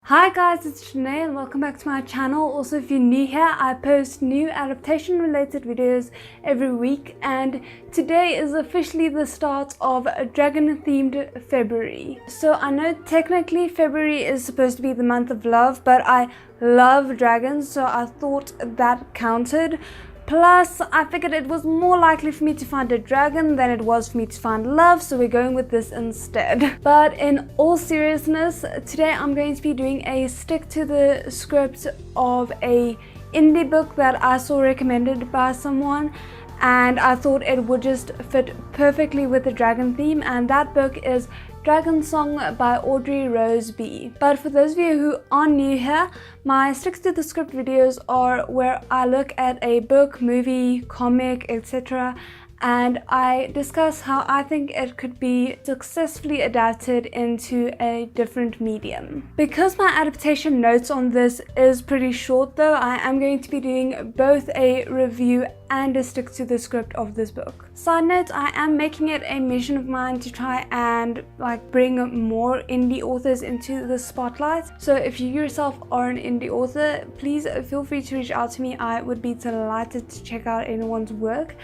Hi guys, it's Jeanet and welcome back to my channel. Also, if you're new here, I post new adaptation related videos every week, and today is officially the start of a dragon themed February. So I know technically February is supposed to be the month of love, but I love dragons, so I thought that counted. Plus, I figured it was more likely for me to find a dragon than it was for me to find love, so we're going with this instead. But in all seriousness, today I'm going to be doing a stick to the script of a indie book that I saw recommended by someone, and I thought it would just fit perfectly with the dragon theme, and that book is Dragonsong by Audrey Rose B. But for those of you who are new here, my sticks to the script videos are where I look at a book, movie, comic, etc. and I discuss how I think it could be successfully adapted into a different medium. Because my adaptation notes on this is pretty short though, I am going to be doing both a review and a stick to the script of this book. Side note, I am making it a mission of mine to try and bring more indie authors into the spotlight. So if you yourself are an indie author, please feel free to reach out to me. I would be delighted to check out anyone's work.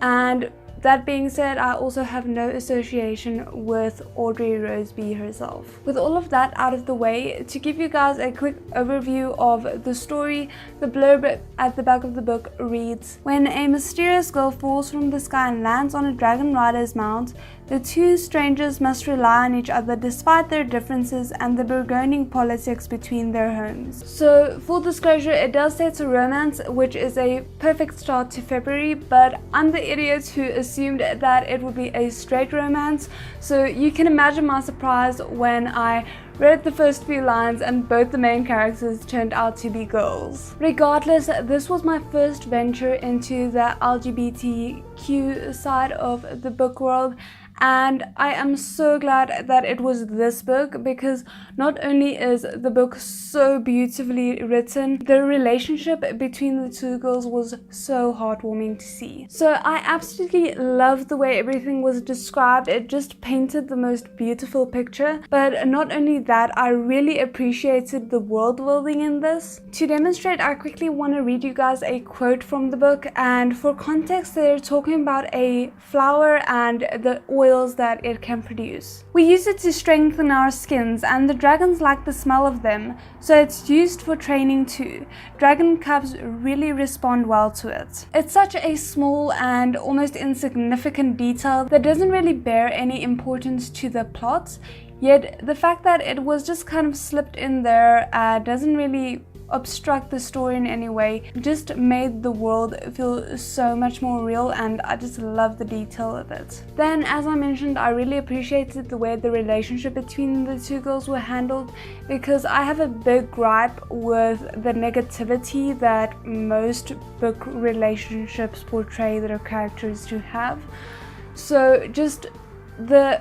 And that being said, I also have no association with Audrey Rose B herself. With all of that out of the way, to give you guys a quick overview of the story, the blurb at the back of the book reads: when a mysterious girl falls from the sky and lands on a dragon rider's mount, the two strangers must rely on each other despite their differences and the burgeoning politics between their homes. So, full disclosure, it does say it's a romance, which is a perfect start to February, but I'm the idiot who assumed that it would be a straight romance, so you can imagine my surprise when I read the first few lines and both the main characters turned out to be girls. Regardless, this was my first venture into the LGBTQ side of the book world, and I am so glad that it was this book, because not only is the book so beautifully written, the relationship between the two girls was so heartwarming to see. So I absolutely loved the way everything was described. It just painted the most beautiful picture. But not only that, I really appreciated the world building in this. To demonstrate, I quickly want to read you guys a quote from the book, and for context, they're talking about a flower and the oils that it can produce. We use it to strengthen our skins, and the dragons like the smell of them, so it's used for training too. Dragon cubs really respond well to it. It's such a small and almost insignificant detail that doesn't really bear any importance to the plot, yet the fact that it was just kind of slipped in there doesn't really obstruct the story in any way. It just made the world feel so much more real, and I just love the detail of it. Then, as I mentioned, I really appreciated the way the relationship between the two girls were handled, because I have a big gripe with the negativity that most book relationships portray their characters to have. So just the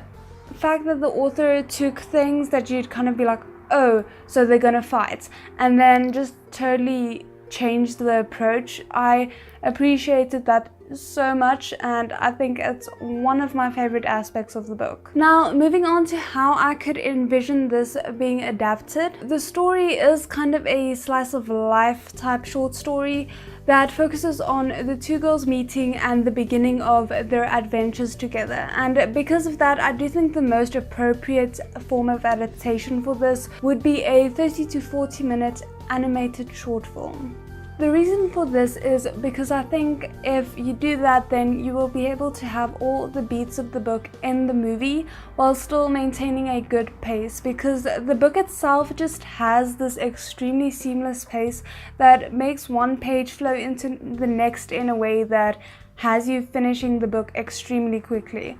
fact that the author took things that you'd kind of be like, oh, so they're gonna fight, and then just totally changed the approach. I appreciated that so much, and I think it's one of my favorite aspects of the book. Now, moving on to how I could envision this being adapted. The story is kind of a slice of life type short story that focuses on the two girls meeting and the beginning of their adventures together. And because of that, I do think the most appropriate form of adaptation for this would be a 30 to 40 minute animated short film. The reason for this is because I think if you do that, then you will be able to have all the beats of the book in the movie while still maintaining a good pace, because the book itself just has this extremely seamless pace that makes one page flow into the next in a way that has you finishing the book extremely quickly.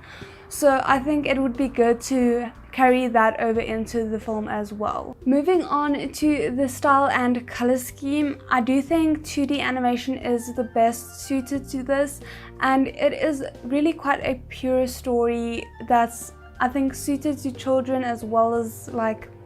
So I think it would be good to carry that over into the film as well. Moving on to the style and color scheme, I do think 2D animation is the best suited to this, and it is really quite a pure story that's, I think, suited to children as well as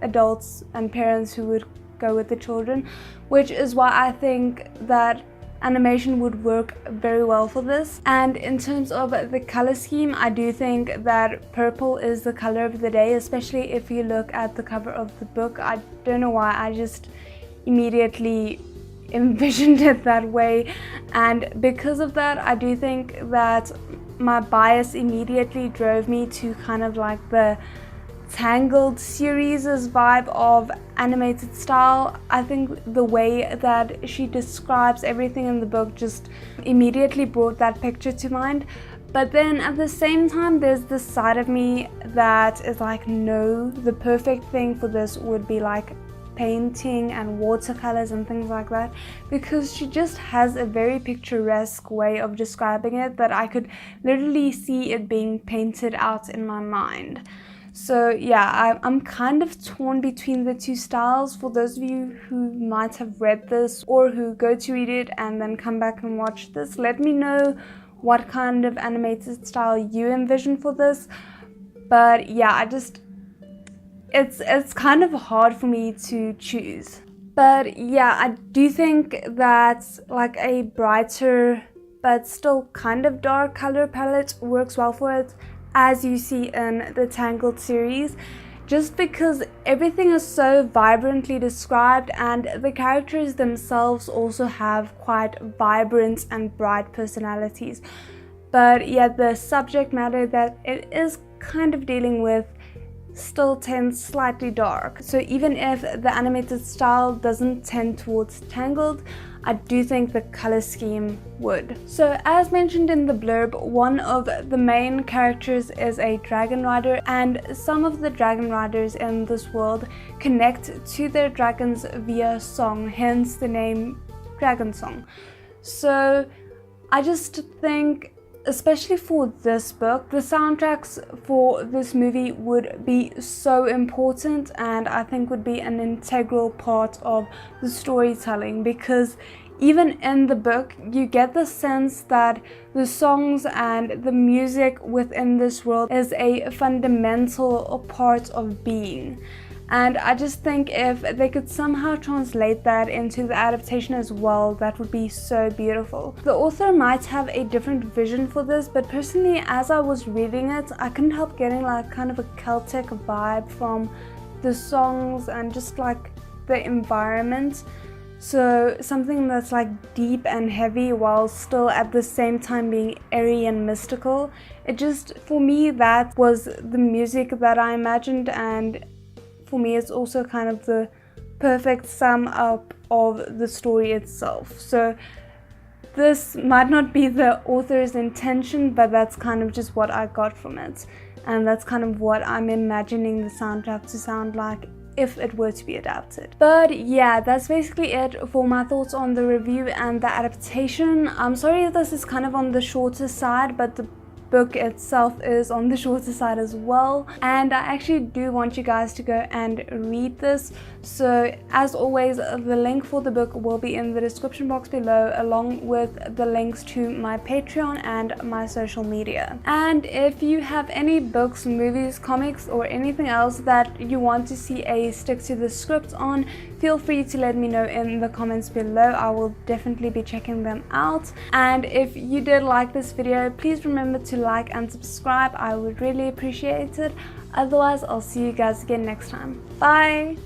adults and parents who would go with the children, which is why I think that animation would work very well for this. And in terms of the color scheme, I do think that purple is the color of the day, especially if you look at the cover of the book. I don't know why, I just immediately envisioned it that way, and because of that I do think that my bias immediately drove me to kind of like the Tangled series' vibe of animated style. I think the way that she describes everything in the book just immediately brought that picture to mind. But then at the same time, there's this side of me that is like, no, the perfect thing for this would be like painting and watercolors and things like that, because she just has a very picturesque way of describing it that I could literally see it being painted out in my mind. So yeah, I'm kind of torn between the two styles. For those of you who might have read this or who go to read it and then come back and watch this, let me know what kind of animated style you envision for this. But yeah, it's kind of hard for me to choose. But yeah, I do think that like a brighter but still kind of dark color palette works well for it, as you see in the Tangled series, just because everything is so vibrantly described and the characters themselves also have quite vibrant and bright personalities. But yeah, the subject matter that it is kind of dealing with still tends slightly dark. So even if the animated style doesn't tend towards Tangled, I do think the color scheme would. So as mentioned in the blurb, one of the main characters is a dragon rider, and some of the dragon riders in this world connect to their dragons via song, hence the name Dragonsong. So I just think, especially for this book, the soundtracks for this movie would be so important, and I think would be an integral part of the storytelling, because even in the book you get the sense that the songs and the music within this world is a fundamental part of being. And I just think if they could somehow translate that into the adaptation as well, that would be so beautiful. The author might have a different vision for this, but personally, as I was reading it, I couldn't help getting like kind of a Celtic vibe from the songs and just like the environment. So something that's like deep and heavy while still at the same time being airy and mystical. It just, for me, that was the music that I imagined, and for me it's also kind of the perfect sum up of the story itself. So this might not be the author's intention, but that's kind of just what I got from it, and that's kind of what I'm imagining the soundtrack to sound like if it were to be adapted. But yeah, that's basically it for my thoughts on the review and the adaptation. I'm sorry this is kind of on the shorter side, but the book itself is on the shorter side as well, and I actually do want you guys to go and read this. So as always, the link for the book will be in the description box below, along with the links to my Patreon and my social media. And if you have any books, movies, comics, or anything else that you want to see a stick to the script on, feel free to let me know in the comments below. I will definitely be checking them out. And if you did like this video, please remember to like and subscribe. I would really appreciate it. Otherwise, I'll see you guys again next time. Bye!